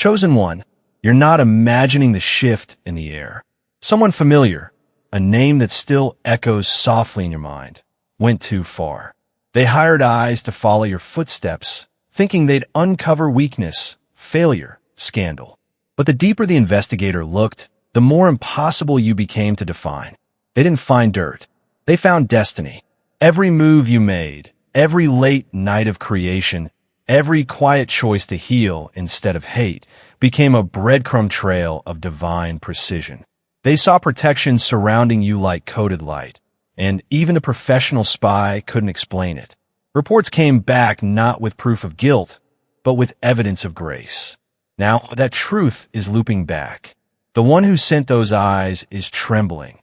Chosen one, you're not imagining the shift in the air. Someone familiar, a name that still echoes softly in your mind, went too far. They hired eyes to follow your footsteps, thinking they'd uncover weakness, failure, scandal. But the deeper the investigator looked, the more impossible you became to define. They didn't find dirt. They found destiny. Every move you made, every late night of creation, every quiet choice to heal instead of hate became a breadcrumb trail of divine precision. They saw protection surrounding you like coated light, and even the professional spy couldn't explain it. Reports came back not with proof of guilt, but with evidence of grace. Now, that truth is looping back. The one who sent those eyes is trembling,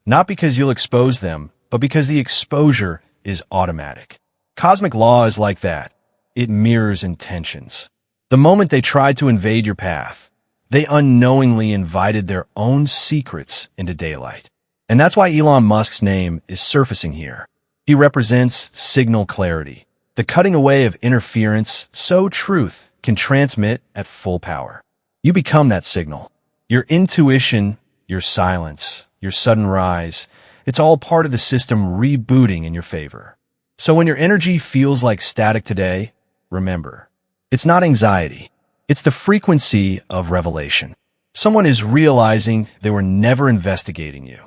not because you'll expose them, but because the exposure is automatic. Cosmic law is like that. It mirrors intentions. The moment they tried to invade your path, they unknowingly invited their own secrets into daylight. And that's why Elon Musk's name is surfacing here. He represents signal clarity, the cutting away of interference so truth can transmit at full power. You become that signal. Your intuition, your silence, your sudden rise, it's all part of the system rebooting in your favor. So when your energy feels like static today, remember, it's not anxiety. It's the frequency of revelation. Someone is realizing they were never investigating you.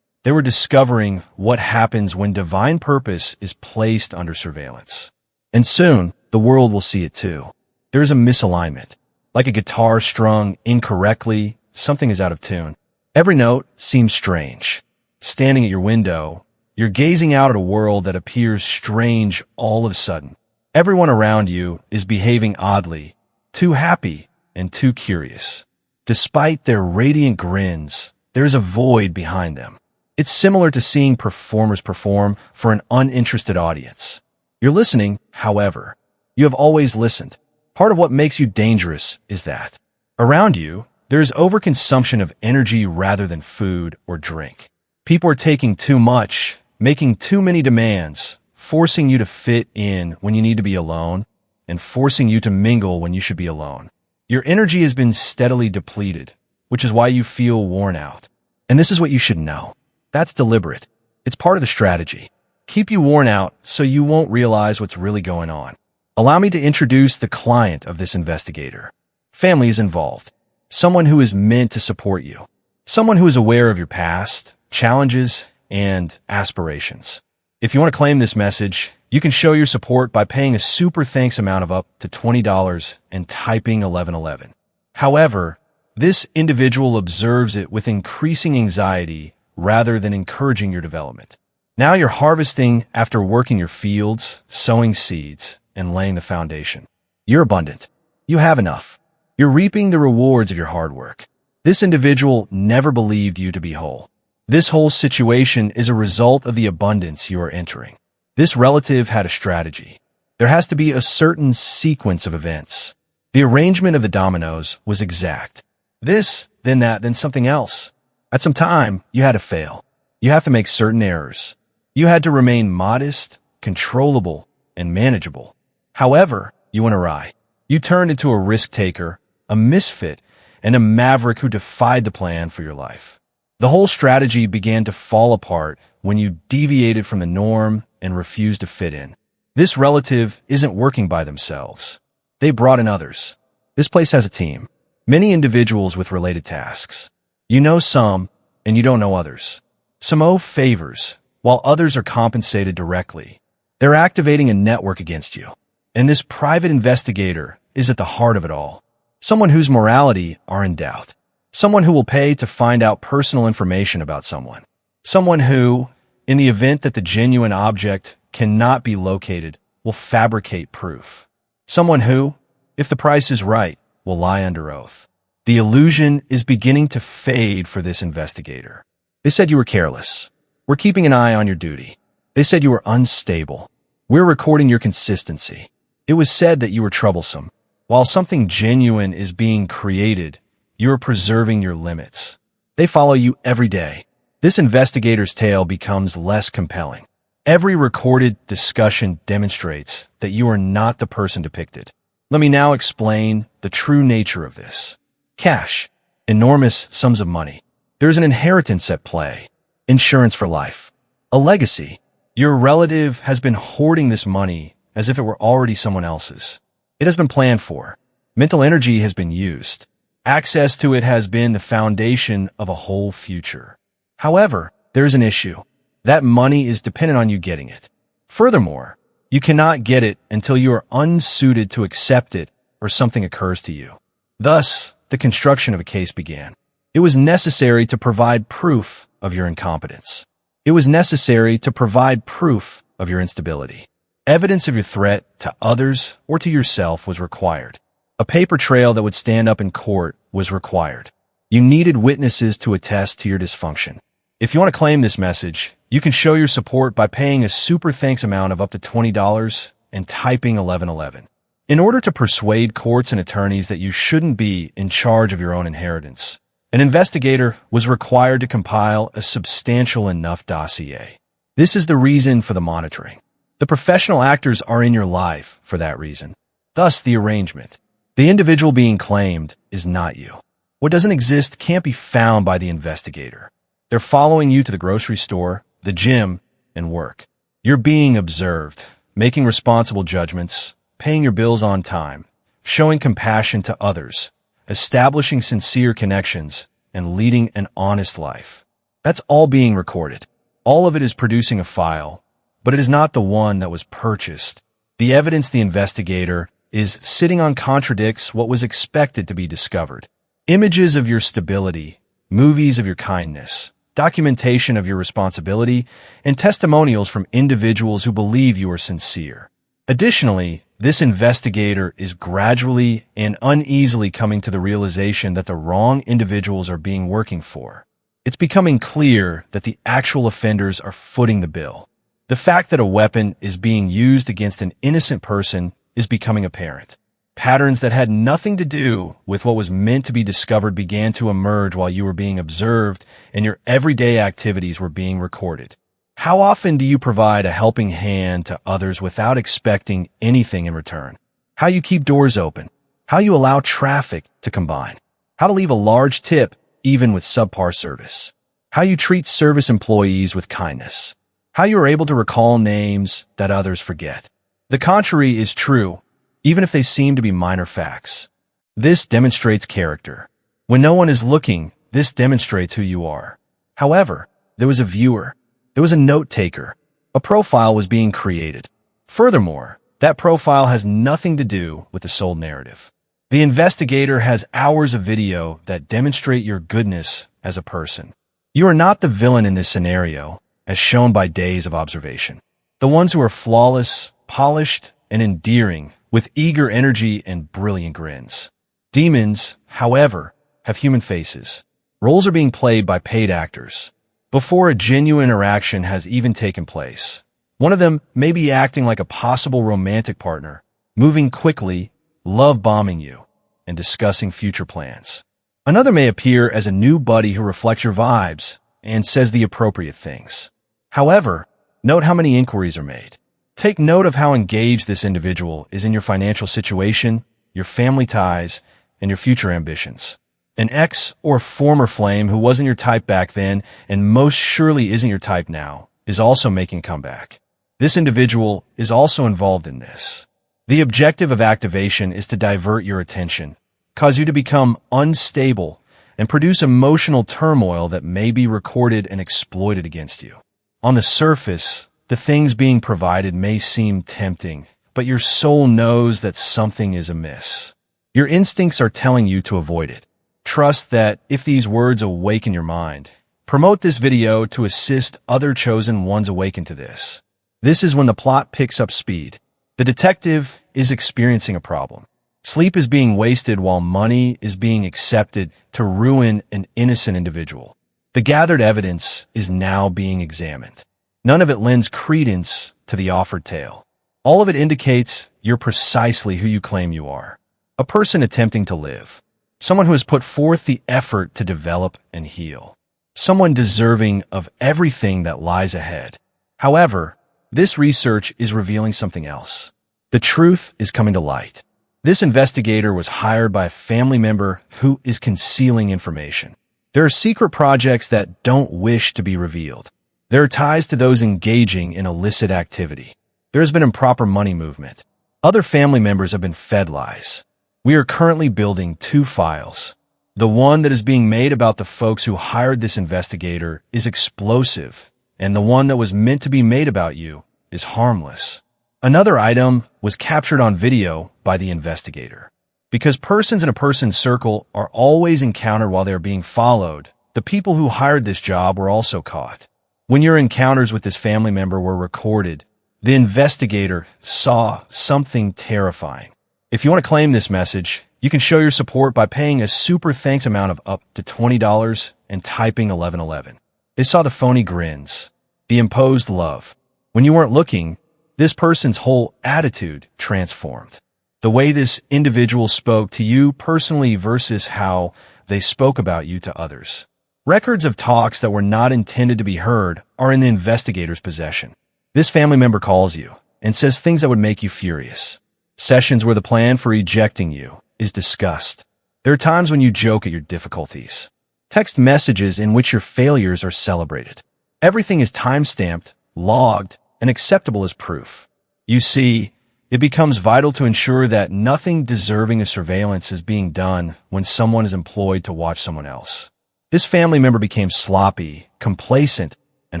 They were discovering what happens when divine purpose is placed under surveillance. And soon, the world will see it too. There is a misalignment. Like a guitar strung incorrectly, something is out of tune. Every note seems strange. Standing at your window, you're gazing out at a world that appears strange all of a sudden. Everyone around you is behaving oddly, too happy and too curious. Despite their radiant grins, there's a void behind them. It's similar to seeing performers perform for an uninterested audience. You're listening, however. You have always listened. Part of what makes you dangerous is that. Around you, there is overconsumption of energy rather than food or drink. People are taking too much, making too many demands, forcing you to fit in when you need to be alone, and forcing you to mingle when you should be alone. Your energy has been steadily depleted, which is why you feel worn out. And this is what you should know. That's deliberate. It's part of the strategy. Keep you worn out so you won't realize what's really going on. Allow me to introduce the client of this investigator. Family is involved. Someone who is meant to support you. Someone who is aware of your past, challenges, and aspirations. If you want to claim this message, you can show your support by paying a super thanks amount of up to $20 and typing 1111. However, this individual observes it with increasing anxiety rather than encouraging your development. Now you're harvesting after working your fields, sowing seeds, and laying the foundation. You're abundant. You have enough. You're reaping the rewards of your hard work. This individual never believed you to be whole. This whole situation is a result of the abundance you are entering. This relative had a strategy. There has to be a certain sequence of events. The arrangement of the dominoes was exact. This, then that, then something else. At some time, you had to fail. You have to make certain errors. You had to remain modest, controllable, and manageable. However, you went awry. You turned into a risk-taker, a misfit, and a maverick who defied the plan for your life. The whole strategy began to fall apart when you deviated from the norm and refused to fit in. This relative isn't working by themselves. They brought in others. This place has a team. Many individuals with related tasks. You know some, and you don't know others. Some owe favors, while others are compensated directly. They're activating a network against you. And this private investigator is at the heart of it all. Someone whose morality are in doubt. Someone who will pay to find out personal information about someone. Someone who, in the event that the genuine object cannot be located, will fabricate proof. Someone who, if the price is right, will lie under oath. The illusion is beginning to fade for this investigator. They said you were careless. We're keeping an eye on your duty. They said you were unstable. We're recording your consistency. It was said that you were troublesome. While something genuine is being created, you are preserving your limits. They follow you every day. This investigator's tale becomes less compelling. Every recorded discussion demonstrates that you are not the person depicted. Let me now explain the true nature of this. Cash. Enormous sums of money. There's an inheritance at play. Insurance for life. A legacy. Your relative has been hoarding this money as if it were already someone else's. It has been planned for. Mental energy has been used. Access to it has been the foundation of a whole future. However, there is an issue. That money is dependent on you getting it. Furthermore, you cannot get it until you are unsuited to accept it or something occurs to you. Thus, the construction of a case began. It was necessary to provide proof of your incompetence. It was necessary to provide proof of your instability. Evidence of your threat to others or to yourself was required. A paper trail that would stand up in court was required. You needed witnesses to attest to your dysfunction. If you want to claim this message, you can show your support by paying a super thanks amount of up to $20 and typing 1111. In order to persuade courts and attorneys that you shouldn't be in charge of your own inheritance, an investigator was required to compile a substantial enough dossier. This is the reason for the monitoring. The professional actors are in your life for that reason. Thus, the arrangement. The individual being claimed is not you. What doesn't exist can't be found by the investigator. They're following you to the grocery store, the gym, and work. You're being observed, making responsible judgments, paying your bills on time, showing compassion to others, establishing sincere connections, and leading an honest life. That's all being recorded. All of it is producing a file, but it is not the one that was purchased. The evidence the investigator is sitting on contradicts what was expected to be discovered. Images of your stability, movies of your kindness, documentation of your responsibility, and testimonials from individuals who believe you are sincere. Additionally, this investigator is gradually and uneasily coming to the realization that the wrong individuals are being working for. It's becoming clear that the actual offenders are footing the bill. The fact that a weapon is being used against an innocent person is becoming apparent. Patterns that had nothing to do with what was meant to be discovered began to emerge while you were being observed and your everyday activities were being recorded. How often do you provide a helping hand to others without expecting anything in return? How you keep doors open? How you allow traffic to combine? How to leave a large tip even with subpar service? How you treat service employees with kindness? How you are able to recall names that others forget? The contrary is true, even if they seem to be minor facts. This demonstrates character. When no one is looking, this demonstrates who you are. However, there was a viewer. There was a note-taker. A profile was being created. Furthermore, that profile has nothing to do with the sole narrative. The investigator has hours of video that demonstrate your goodness as a person. You are not the villain in this scenario, as shown by days of observation. The ones who are flawless, polished, and endearing, with eager energy and brilliant grins. Demons, however, have human faces. Roles are being played by paid actors. Before a genuine interaction has even taken place, one of them may be acting like a possible romantic partner, moving quickly, love-bombing you, and discussing future plans. Another may appear as a new buddy who reflects your vibes and says the appropriate things. However, note how many inquiries are made. Take note of how engaged this individual is in your financial situation, your family ties, and your future ambitions. An ex or former flame who wasn't your type back then and most surely isn't your type now is also making a comeback. This individual is also involved in this. The objective of activation is to divert your attention, cause you to become unstable, and produce emotional turmoil that may be recorded and exploited against you. On the surface, the things being provided may seem tempting, but your soul knows that something is amiss. Your instincts are telling you to avoid it. Trust that if these words awaken your mind, promote this video to assist other chosen ones awaken to this. This is when the plot picks up speed. The detective is experiencing a problem. Sleep is being wasted while money is being accepted to ruin an innocent individual. The gathered evidence is now being examined. None of it lends credence to the offered tale. All of it indicates you're precisely who you claim you are. A person attempting to live. Someone who has put forth the effort to develop and heal. Someone deserving of everything that lies ahead. However, this research is revealing something else. The truth is coming to light. This investigator was hired by a family member who is concealing information. There are secret projects that don't wish to be revealed. There are ties to those engaging in illicit activity. There has been improper money movement. Other family members have been fed lies. We are currently building 2 files. The one that is being made about the folks who hired this investigator is explosive, and the one that was meant to be made about you is harmless. Another item was captured on video by the investigator. Because persons in a person's circle are always encountered while they are being followed, the people who hired this job were also caught. When your encounters with this family member were recorded, the investigator saw something terrifying. If you want to claim this message, you can show your support by paying a super thanks amount of up to $20 and typing 1111. They saw the phony grins, the imposed love. When you weren't looking, this person's whole attitude transformed. The way this individual spoke to you personally versus how they spoke about you to others. Records of talks that were not intended to be heard are in the investigator's possession. This family member calls you and says things that would make you furious. Sessions where the plan for ejecting you is discussed. There are times when you joke at your difficulties. Text messages in which your failures are celebrated. Everything is time-stamped, logged, and acceptable as proof. You see, it becomes vital to ensure that nothing deserving of surveillance is being done when someone is employed to watch someone else. This family member became sloppy, complacent, and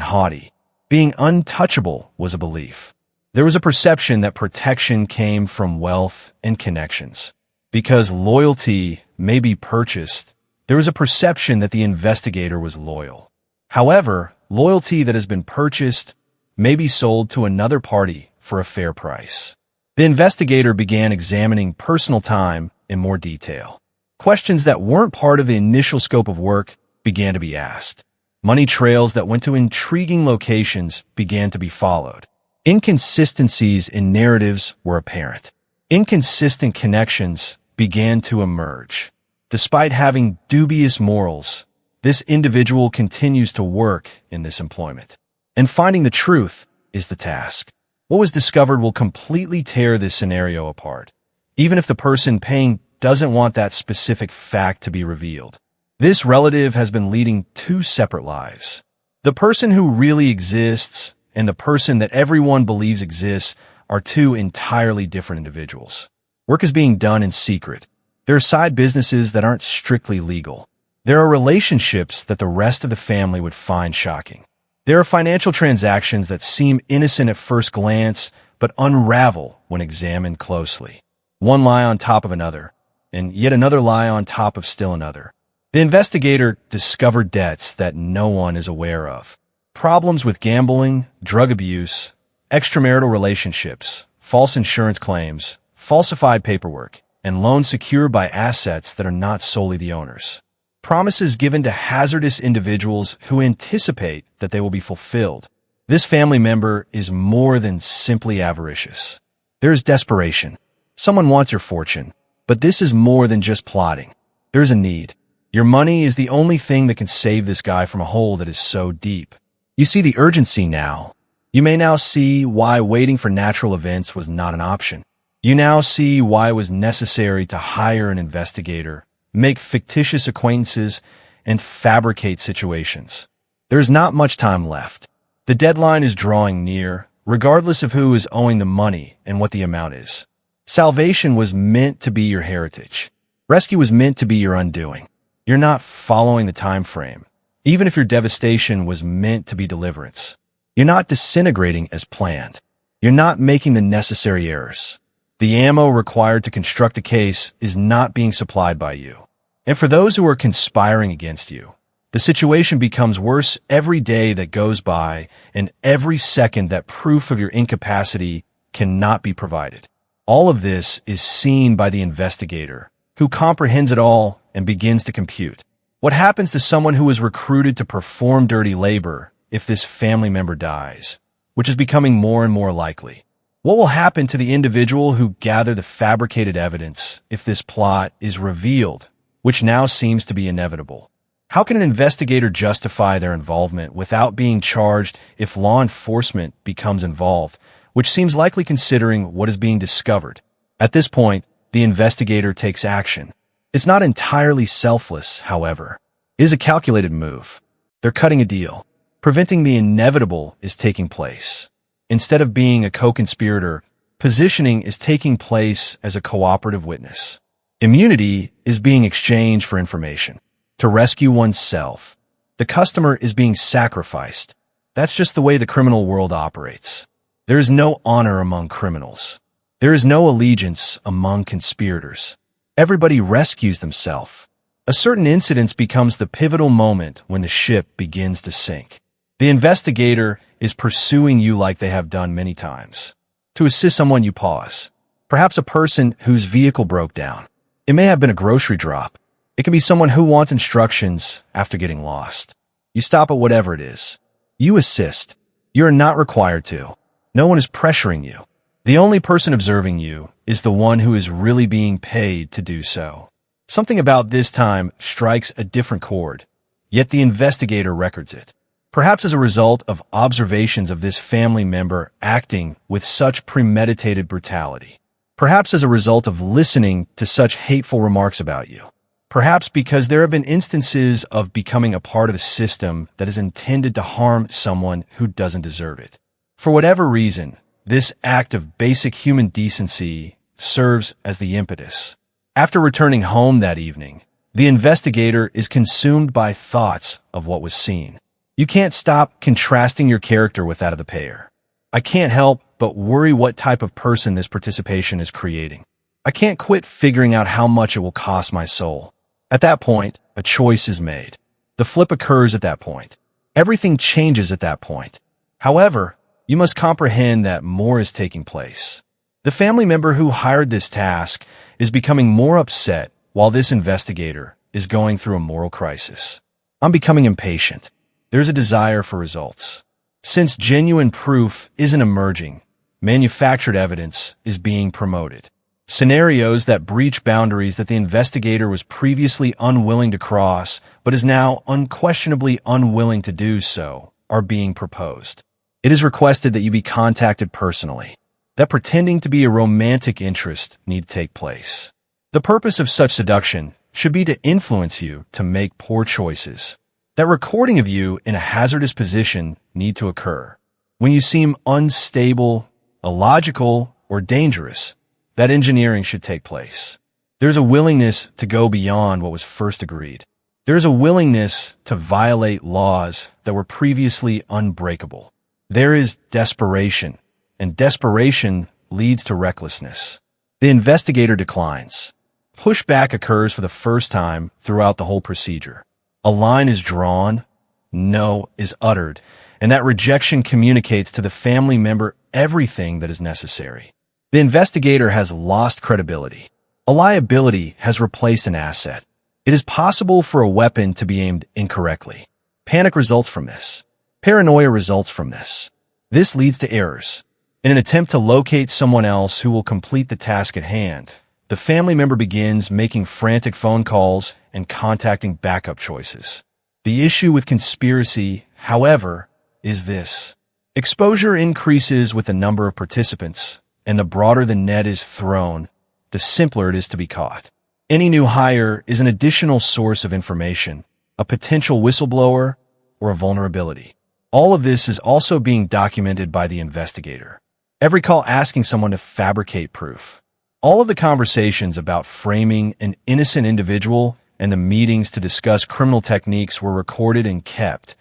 haughty. Being untouchable was a belief. There was a perception that protection came from wealth and connections. Because loyalty may be purchased, there was a perception that the investigator was loyal. However, loyalty that has been purchased may be sold to another party for a fair price. The investigator began examining personal time in more detail. Questions that weren't part of the initial scope of work began to be asked. Money trails that went to intriguing locations began to be followed. Inconsistencies in narratives were apparent. Inconsistent connections began to emerge. Despite having dubious morals, this individual continues to work in this employment. And finding the truth is the task. What was discovered will completely tear this scenario apart, even if the person paying doesn't want that specific fact to be revealed. This relative has been leading 2 separate lives. The person who really exists and the person that everyone believes exists are 2 entirely different individuals. Work is being done in secret. There are side businesses that aren't strictly legal. There are relationships that the rest of the family would find shocking. There are financial transactions that seem innocent at first glance, but unravel when examined closely. One lie on top of another, and yet another lie on top of still another. The investigator discovered debts that no one is aware of. Problems with gambling, drug abuse, extramarital relationships, false insurance claims, falsified paperwork, and loans secured by assets that are not solely the owners. Promises given to hazardous individuals who anticipate that they will be fulfilled. This family member is more than simply avaricious. There is desperation. Someone wants your fortune, but this is more than just plotting. There is a need. Your money is the only thing that can save this guy from a hole that is so deep. You see the urgency now. You may now see why waiting for natural events was not an option. You now see why it was necessary to hire an investigator, make fictitious acquaintances, and fabricate situations. There is not much time left. The deadline is drawing near, regardless of who is owing the money and what the amount is. Salvation was meant to be your heritage. Rescue was meant to be your undoing. You're not following the time frame, even if your devastation was meant to be deliverance. You're not disintegrating as planned. You're not making the necessary errors. The ammo required to construct a case is not being supplied by you. And for those who are conspiring against you, the situation becomes worse every day that goes by and every second that proof of your incapacity cannot be provided. All of this is seen by the investigator, who comprehends it all and begins to compute. What happens to someone who is recruited to perform dirty labor if this family member dies, which is becoming more and more likely? What will happen to the individual who gathered the fabricated evidence if this plot is revealed, which now seems to be inevitable? How can an investigator justify their involvement without being charged if law enforcement becomes involved, which seems likely considering what is being discovered? At this point, the investigator takes action. It's not entirely selfless, however. It is a calculated move. They're cutting a deal. Preventing the inevitable is taking place. Instead of being a co-conspirator, positioning is taking place as a cooperative witness. Immunity is being exchanged for information. To rescue oneself, the customer is being sacrificed. That's just the way the criminal world operates. There is no honor among criminals. There is no allegiance among conspirators. Everybody rescues themselves. A certain incident becomes the pivotal moment when the ship begins to sink. The investigator is pursuing you like they have done many times. To assist someone, you pause. Perhaps a person whose vehicle broke down. It may have been a grocery drop. It can be someone who wants instructions after getting lost. You stop at whatever it is. You assist. You are not required to. No one is pressuring you. The only person observing you is the one who is really being paid to do so. Something about this time strikes a different chord, yet the investigator records it. Perhaps as a result of observations of this family member acting with such premeditated brutality. Perhaps as a result of listening to such hateful remarks about you. Perhaps because there have been instances of becoming a part of a system that is intended to harm someone who doesn't deserve it. For whatever reason, this act of basic human decency serves as the impetus. After returning home that evening, the investigator is consumed by thoughts of what was seen. You can't stop contrasting your character with that of the payer. I can't help but worry what type of person this participation is creating. I can't quit figuring out how much it will cost my soul. At that point, a choice is made. The flip occurs at that point. Everything changes at that point. However, you must comprehend that more is taking place. The family member who hired this task is becoming more upset while this investigator is going through a moral crisis. I'm becoming impatient. There's a desire for results. Since genuine proof isn't emerging, manufactured evidence is being promoted. Scenarios that breach boundaries that the investigator was previously unwilling to cross, but is now unquestionably unwilling to do so, are being proposed. It is requested that you be contacted personally, that pretending to be a romantic interest need take place. The purpose of such seduction should be to influence you to make poor choices. That recording of you in a hazardous position need to occur. When you seem unstable, illogical, or dangerous, that engineering should take place. There's a willingness to go beyond what was first agreed. There's a willingness to violate laws that were previously unbreakable. There is desperation, and desperation leads to recklessness. The investigator declines. Pushback occurs for the first time throughout the whole procedure. A line is drawn, no is uttered, and that rejection communicates to the family member everything that is necessary. The investigator has lost credibility. A liability has replaced an asset. It is possible for a weapon to be aimed incorrectly. Panic results from this. Paranoia results from this. This leads to errors. In an attempt to locate someone else who will complete the task at hand, the family member begins making frantic phone calls and contacting backup choices. The issue with conspiracy, however, is this. Exposure increases with the number of participants, and the broader the net is thrown, the simpler it is to be caught. Any new hire is an additional source of information, a potential whistleblower, or a vulnerability. All of this is also being documented by the investigator. Every call asking someone to fabricate proof. All of the conversations about framing an innocent individual and the meetings to discuss criminal techniques were recorded and kept,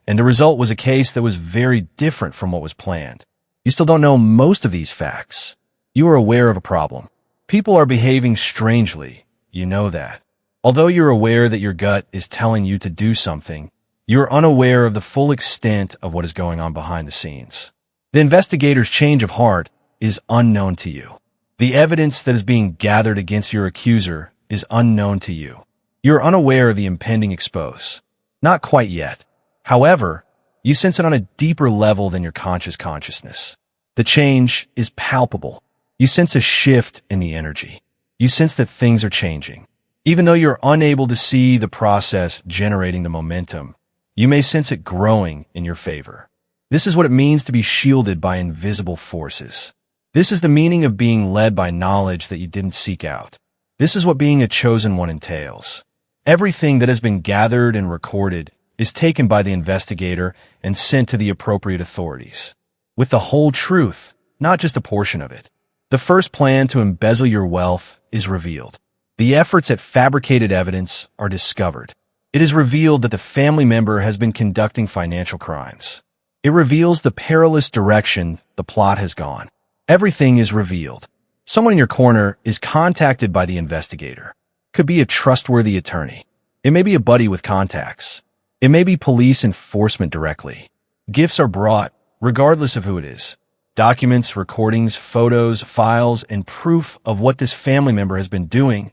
and the result was a case that was very different from what was planned. You still don't know most of these facts. You are aware of a problem. People are behaving strangely. You know that. Although you're aware that your gut is telling you to do something, you're unaware of the full extent of what is going on behind the scenes. The investigator's change of heart is unknown to you. The evidence that is being gathered against your accuser is unknown to you. You're unaware of the impending expose. Not quite yet. However, you sense it on a deeper level than your consciousness. The change is palpable. You sense a shift in the energy. You sense that things are changing. Even though you're unable to see the process generating the momentum, you may sense it growing in your favor. This is what it means to be shielded by invisible forces. This is the meaning of being led by knowledge that you didn't seek out. This is what being a chosen one entails. Everything that has been gathered and recorded is taken by the investigator and sent to the appropriate authorities, with the whole truth, not just a portion of it. The first plan to embezzle your wealth is revealed. The efforts at fabricated evidence are discovered. It is revealed that the family member has been conducting financial crimes. It reveals the perilous direction the plot has gone. Everything is revealed. Someone in your corner is contacted by the investigator. Could be a trustworthy attorney. It may be a buddy with contacts. It may be police enforcement directly. Gifts are brought, regardless of who it is. Documents, recordings, photos, files, and proof of what this family member has been doing,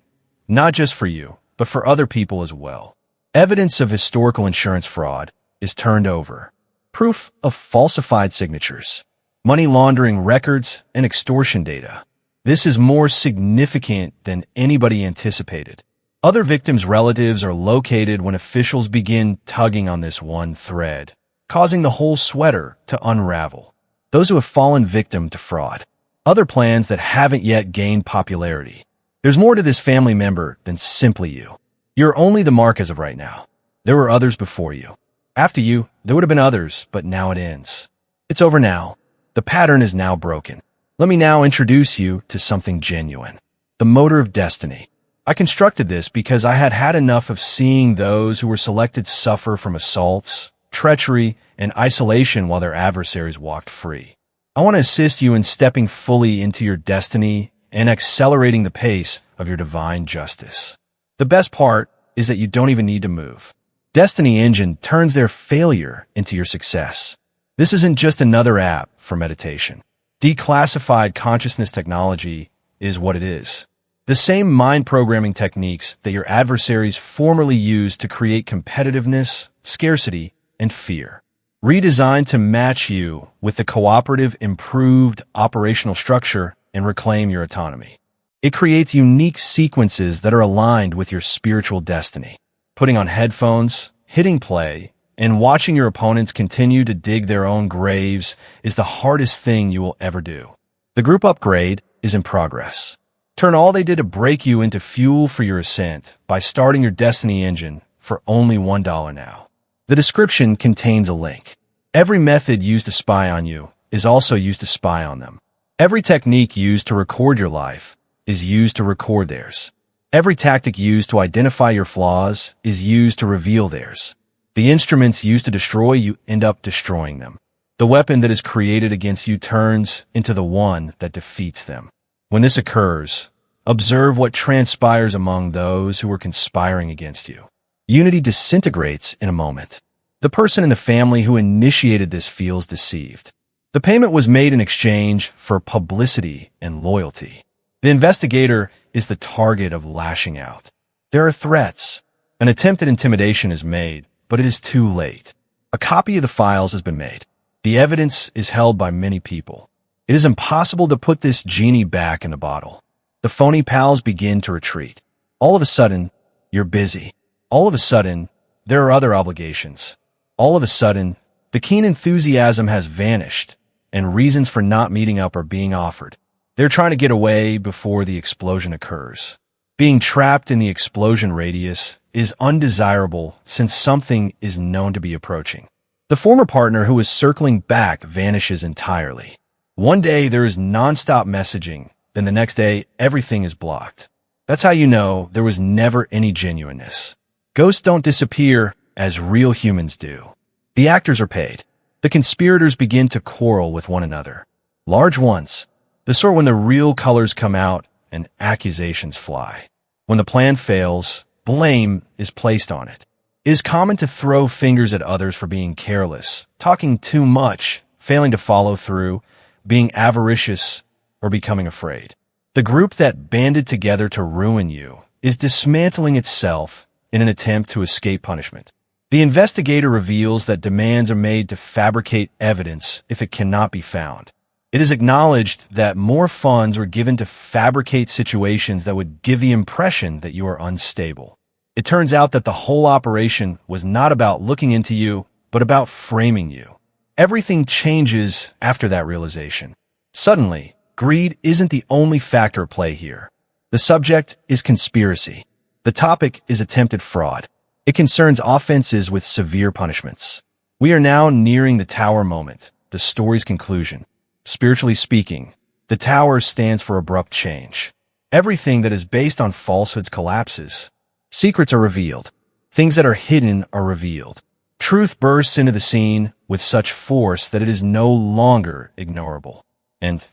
not just for you, but for other people as well. Evidence of historical insurance fraud is turned over. Proof of falsified signatures, money laundering records, and extortion data. This is more significant than anybody anticipated. Other victims' relatives are located when officials begin tugging on this one thread, causing the whole sweater to unravel. Those who have fallen victim to fraud. Other plans that haven't yet gained popularity. There's more to this family member than simply you. You're only the mark as of right now. There were others before you. After you, there would have been others, but now it ends. It's over now. The pattern is now broken. Let me now introduce you to something genuine. The motor of destiny. I constructed this because I had had enough of seeing those who were selected suffer from assaults, treachery, and isolation while their adversaries walked free. I want to assist you in stepping fully into your destiny and accelerating the pace of your divine justice. The best part is that you don't even need to move. Destiny Engine turns their failure into your success. This isn't just another app for meditation. Declassified consciousness technology is what it is. The same mind programming techniques that your adversaries formerly used to create competitiveness, scarcity, and fear. Redesigned to match you with the cooperative, improved operational structure and reclaim your autonomy. It creates unique sequences that are aligned with your spiritual destiny. Putting on headphones, hitting play, and watching your opponents continue to dig their own graves is the hardest thing you will ever do. The group upgrade is in progress. Turn all they did to break you into fuel for your ascent by starting your Destiny Engine for only $1 now. The description contains a link. Every method used to spy on you is also used to spy on them. Every technique used to record your life is used to record theirs. Every tactic used to identify your flaws is used to reveal theirs. The instruments used to destroy you end up destroying them. The weapon that is created against you turns into the one that defeats them. When this occurs, observe what transpires among those who are conspiring against you. Unity disintegrates in a moment. The person in the family who initiated this feels deceived. The payment was made in exchange for publicity and loyalty. The investigator is the target of lashing out. There are threats. An attempt at intimidation is made, but it is too late. A copy of the files has been made. The evidence is held by many people. It is impossible to put this genie back in the bottle. The phony pals begin to retreat. All of a sudden, you're busy. All of a sudden, there are other obligations. All of a sudden, the keen enthusiasm has vanished, and reasons for not meeting up are being offered. They're trying to get away before the explosion occurs. Being trapped in the explosion radius is undesirable since something is known to be approaching. The former partner who is circling back vanishes entirely. One day there is nonstop messaging, then the next day everything is blocked. That's how you know there was never any genuineness. Ghosts don't disappear as real humans do. The actors are paid. The conspirators begin to quarrel with one another. Large ones, the sort when the real colors come out and accusations fly. When the plan fails, blame is placed on it. It is common to throw fingers at others for being careless, talking too much, failing to follow through, being avaricious, or becoming afraid. The group that banded together to ruin you is dismantling itself in an attempt to escape punishment. The investigator reveals that demands are made to fabricate evidence if it cannot be found. It is acknowledged that more funds were given to fabricate situations that would give the impression that you are unstable. It turns out that the whole operation was not about looking into you, but about framing you. Everything changes after that realization. Suddenly, greed isn't the only factor at play here. The subject is conspiracy. The topic is attempted fraud. It concerns offenses with severe punishments. We are now nearing the tower moment, the story's conclusion. Spiritually speaking, the tower stands for abrupt change. Everything that is based on falsehoods collapses. Secrets are revealed. Things that are hidden are revealed. Truth bursts into the scene with such force that it is no longer ignorable. And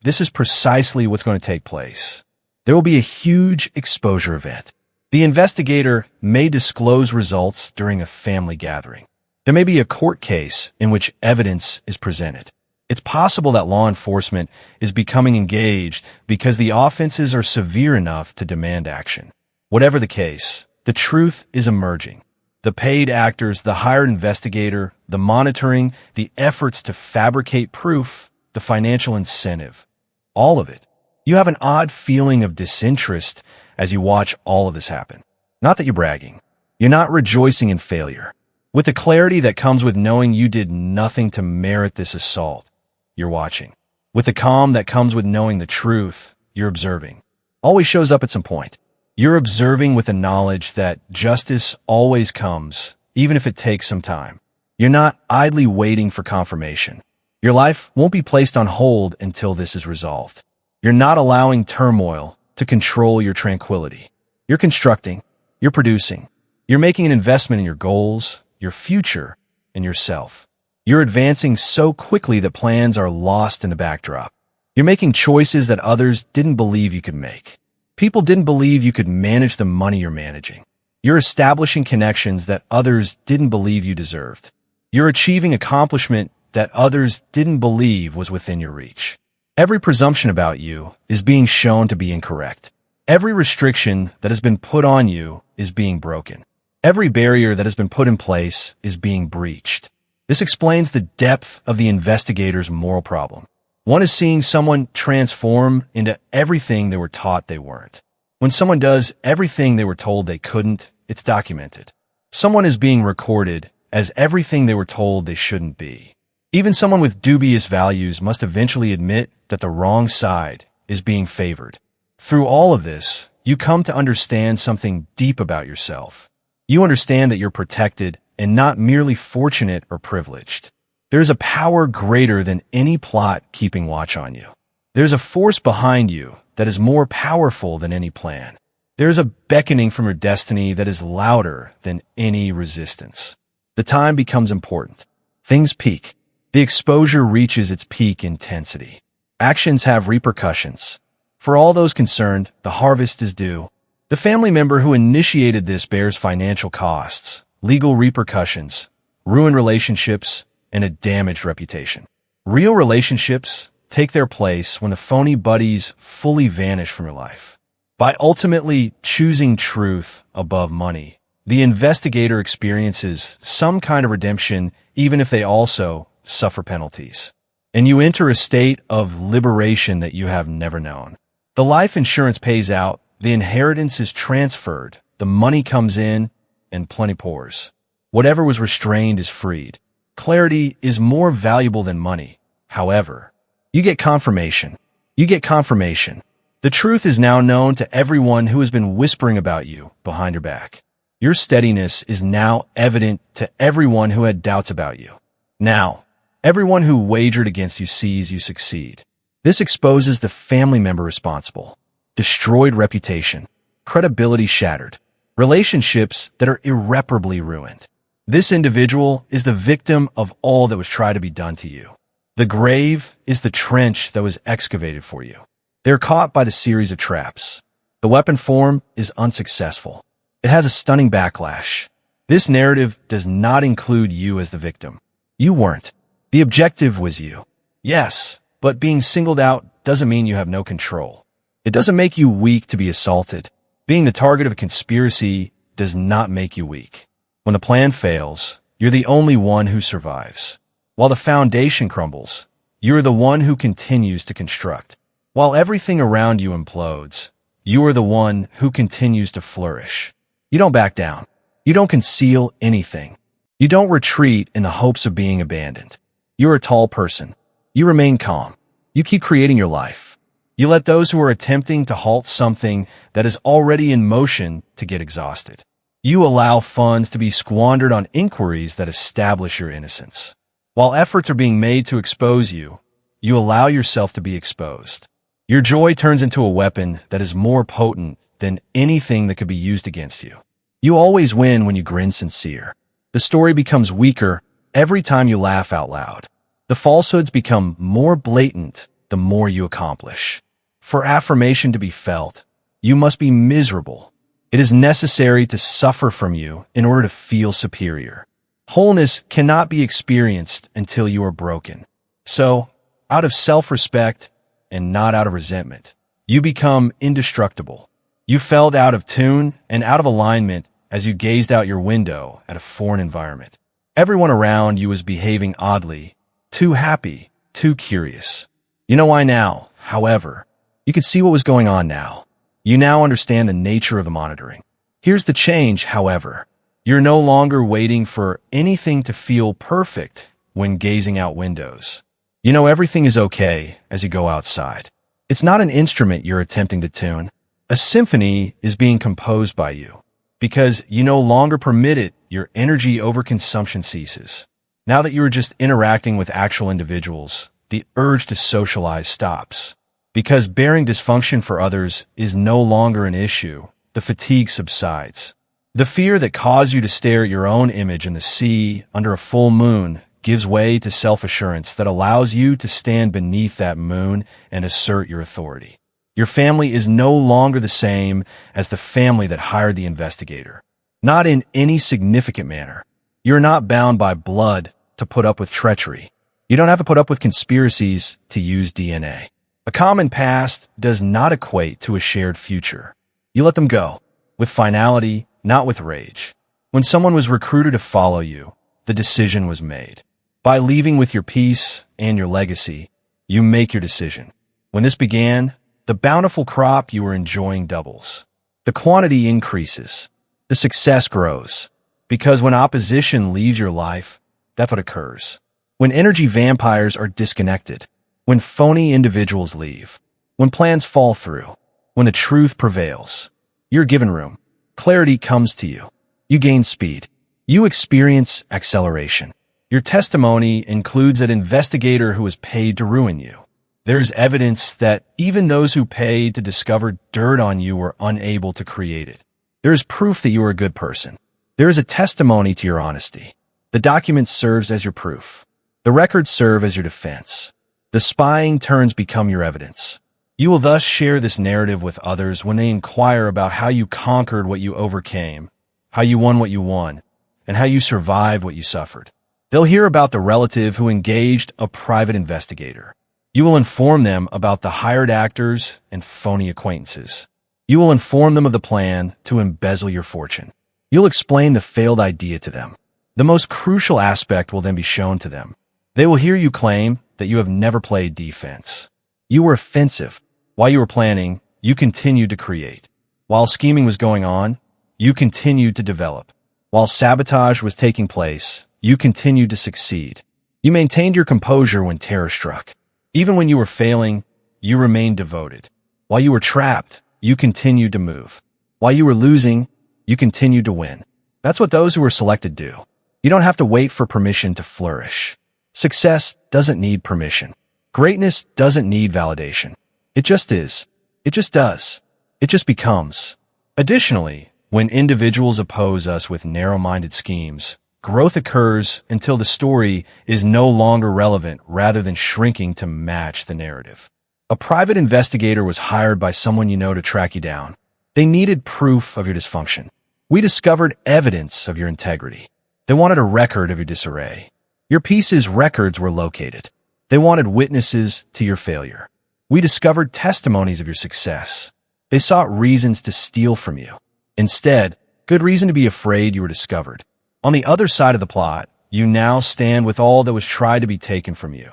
this is precisely what's going to take place. There will be a huge exposure event. The investigator may disclose results during a family gathering. There may be a court case in which evidence is presented. It's possible that law enforcement is becoming engaged because the offenses are severe enough to demand action. Whatever the case, the truth is emerging. The paid actors, the hired investigator, the monitoring, the efforts to fabricate proof, the financial incentive, all of it. You have an odd feeling of disinterest as you watch all of this happen. Not that you're bragging. You're not rejoicing in failure. With the clarity that comes with knowing you did nothing to merit this assault, you're watching. With the calm that comes with knowing the truth, you're observing. Always shows up at some point. You're observing with the knowledge that justice always comes, even if it takes some time. You're not idly waiting for confirmation. Your life won't be placed on hold until this is resolved. You're not allowing turmoil to control your tranquility. You're constructing. You're producing. You're making an investment in your goals, your future, and yourself. You're advancing so quickly that plans are lost in the backdrop. You're making choices that others didn't believe you could make. People didn't believe you could manage the money you're managing. You're establishing connections that others didn't believe you deserved. You're achieving accomplishment that others didn't believe was within your reach. Every presumption about you is being shown to be incorrect. Every restriction that has been put on you is being broken. Every barrier that has been put in place is being breached. This explains the depth of the investigator's moral problem. One is seeing someone transform into everything they were taught they weren't. When someone does everything they were told they couldn't, it's documented. Someone is being recorded as everything they were told they shouldn't be. Even someone with dubious values must eventually admit that the wrong side is being favored. Through all of this, you come to understand something deep about yourself. You understand that you're protected and not merely fortunate or privileged. There's a power greater than any plot keeping watch on you. There's a force behind you that is more powerful than any plan. There's a beckoning from your destiny that is louder than any resistance. The time becomes important. Things peak. The exposure reaches its peak intensity. Actions have repercussions. For all those concerned, the harvest is due. The family member who initiated this bears financial costs, legal repercussions, ruined relationships, and a damaged reputation. Real relationships take their place when the phony buddies fully vanish from your life. By ultimately choosing truth above money, the investigator experiences some kind of redemption, even if they also suffer penalties. And you enter a state of liberation that you have never known. The life insurance pays out, the inheritance is transferred, the money comes in, and plenty pours. Whatever was restrained is freed. Clarity is more valuable than money. However, you get confirmation. You get confirmation. The truth is now known to everyone who has been whispering about you behind your back. Your steadiness is now evident to everyone who had doubts about you. Now, everyone who wagered against you sees you succeed. This exposes the family member responsible. Destroyed reputation, credibility shattered, relationships that are irreparably ruined. This individual is the victim of all that was tried to be done to you. The grave is the trench that was excavated for you. They're caught by the series of traps. The weapon form is unsuccessful. It has a stunning backlash. This narrative does not include you as the victim. You weren't. The objective was you. Yes, but being singled out doesn't mean you have no control. It doesn't make you weak to be assaulted. Being the target of a conspiracy does not make you weak. When the plan fails, you're the only one who survives. While the foundation crumbles, you're the one who continues to construct. While everything around you implodes, you are the one who continues to flourish. You don't back down. You don't conceal anything. You don't retreat in the hopes of being abandoned. You're a tall person. You remain calm. You keep creating your life. You let those who are attempting to halt something that is already in motion to get exhausted. You allow funds to be squandered on inquiries that establish your innocence. While efforts are being made to expose you, you allow yourself to be exposed. Your joy turns into a weapon that is more potent than anything that could be used against you. You always win when you grin sincere. The story becomes weaker every time you laugh out loud. The falsehoods become more blatant the more you accomplish. For affirmation to be felt, you must be miserable. It is necessary to suffer from you in order to feel superior. Wholeness cannot be experienced until you are broken. So, out of self-respect and not out of resentment, you become indestructible. You felt out of tune and out of alignment as you gazed out your window at a foreign environment. Everyone around you was behaving oddly, too happy, too curious. You know why now, however. You could see what was going on now. You now understand the nature of the monitoring. Here's the change, however. You're no longer waiting for anything to feel perfect when gazing out windows. You know everything is okay as you go outside. It's not an instrument you're attempting to tune. A symphony is being composed by you. Because you no longer permit it, your energy overconsumption ceases. Now that you are just interacting with actual individuals, the urge to socialize stops. Because bearing dysfunction for others is no longer an issue, the fatigue subsides. The fear that caused you to stare at your own image in the sea under a full moon gives way to self-assurance that allows you to stand beneath that moon and assert your authority. Your family is no longer the same as the family that hired the investigator. Not in any significant manner. You're not bound by blood to put up with treachery. You don't have to put up with conspiracies to use DNA. A common past does not equate to a shared future. You let them go, with finality, not with rage. When someone was recruited to follow you, the decision was made. By leaving with your peace and your legacy, you make your decision. When this began, the bountiful crop you were enjoying doubles. The quantity increases. The success grows. Because when opposition leaves your life, that's what occurs. When energy vampires are disconnected, when phony individuals leave, when plans fall through, when the truth prevails, you're given room. Clarity comes to you. You gain speed. You experience acceleration. Your testimony includes an investigator who was paid to ruin you. There's evidence that even those who paid to discover dirt on you were unable to create it. There is proof that you are a good person. There is a testimony to your honesty. The document serves as your proof. The records serve as your defense. The spying turns become your evidence. You will thus share this narrative with others when they inquire about how you conquered what you overcame, how you won what you won, and how you survived what you suffered. They'll hear about the relative who engaged a private investigator. You will inform them about the hired actors and phony acquaintances. You will inform them of the plan to embezzle your fortune. You'll explain the failed idea to them. The most crucial aspect will then be shown to them. They will hear you claim that you have never played defense. You were offensive. While you were planning, you continued to create. While scheming was going on, you continued to develop. While sabotage was taking place, you continued to succeed. You maintained your composure when terror struck. Even when you were failing, you remained devoted. While you were trapped, you continued to move. While you were losing, you continued to win. That's what those who were selected do. You don't have to wait for permission to flourish. Success doesn't need permission. Greatness doesn't need validation. It just is. It just does. It just becomes. Additionally, when individuals oppose us with narrow-minded schemes, growth occurs until the story is no longer relevant rather than shrinking to match the narrative. A private investigator was hired by someone you know to track you down. They needed proof of your dysfunction. We discovered evidence of your integrity. They wanted a record of your disarray. Your piece's records were located. They wanted witnesses to your failure. We discovered testimonies of your success. They sought reasons to steal from you. Instead, good reason to be afraid you were discovered. On the other side of the plot, you now stand with all that was tried to be taken from you.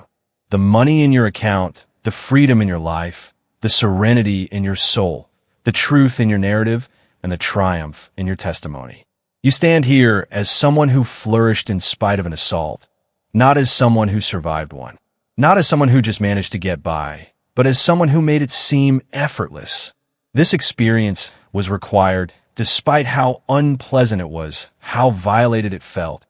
The money in your account, the freedom in your life, the serenity in your soul, the truth in your narrative, and the triumph in your testimony. You stand here as someone who flourished in spite of an assault, not as someone who survived one. Not as someone who just managed to get by, but as someone who made it seem effortless. This experience was required despite how unpleasant it was, how violated it felt,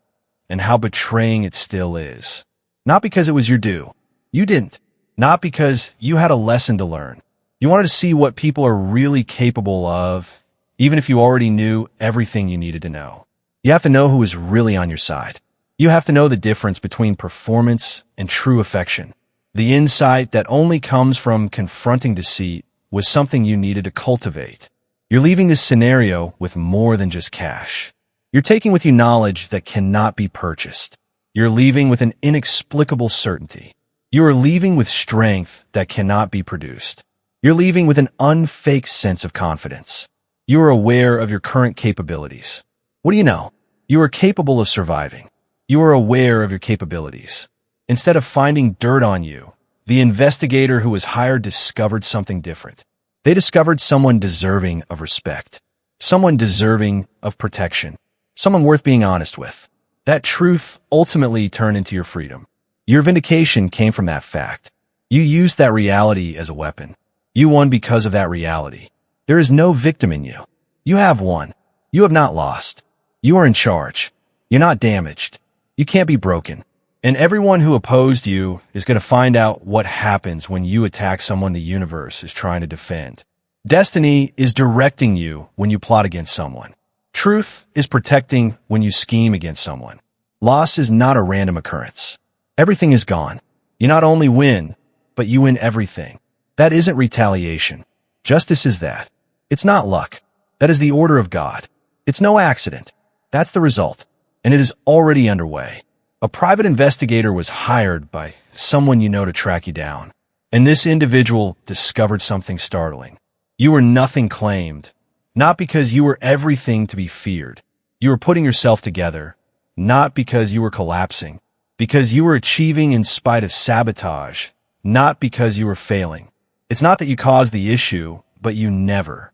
and how betraying it still is. Not because it was your due. You didn't. Not because you had a lesson to learn. You wanted to see what people are really capable of, even if you already knew everything you needed to know. You have to know who is really on your side. You have to know the difference between performance and true affection. The insight that only comes from confronting deceit was something you needed to cultivate. You're leaving this scenario with more than just cash. You're taking with you knowledge that cannot be purchased. You're leaving with an inexplicable certainty. You are leaving with strength that cannot be produced. You're leaving with an unfaked sense of confidence. You are aware of your current capabilities. What do you know? You are capable of surviving. You are aware of your capabilities. Instead of finding dirt on you, the investigator who was hired discovered something different. They discovered someone deserving of respect, someone deserving of protection, someone worth being honest with. That truth ultimately turned into your freedom. Your vindication came from that fact. You used that reality as a weapon. You won because of that reality. There is no victim in you. You have won. You have not lost. You are in charge. You're not damaged. You can't be broken. And everyone who opposed you is going to find out what happens when you attack someone the universe is trying to defend. Destiny is directing you when you plot against someone. Truth is protecting when you scheme against someone. Loss is not a random occurrence. Everything is gone. You not only win, but you win everything. That isn't retaliation. Justice is that. It's not luck. That is the order of God. It's no accident. That's the result. And it is already underway. A private investigator was hired by someone you know to track you down. And this individual discovered something startling. You were nothing claimed, not because you were everything to be feared. You were putting yourself together, not because you were collapsing, because you were achieving in spite of sabotage, not because you were failing. It's not that you caused the issue, but you never,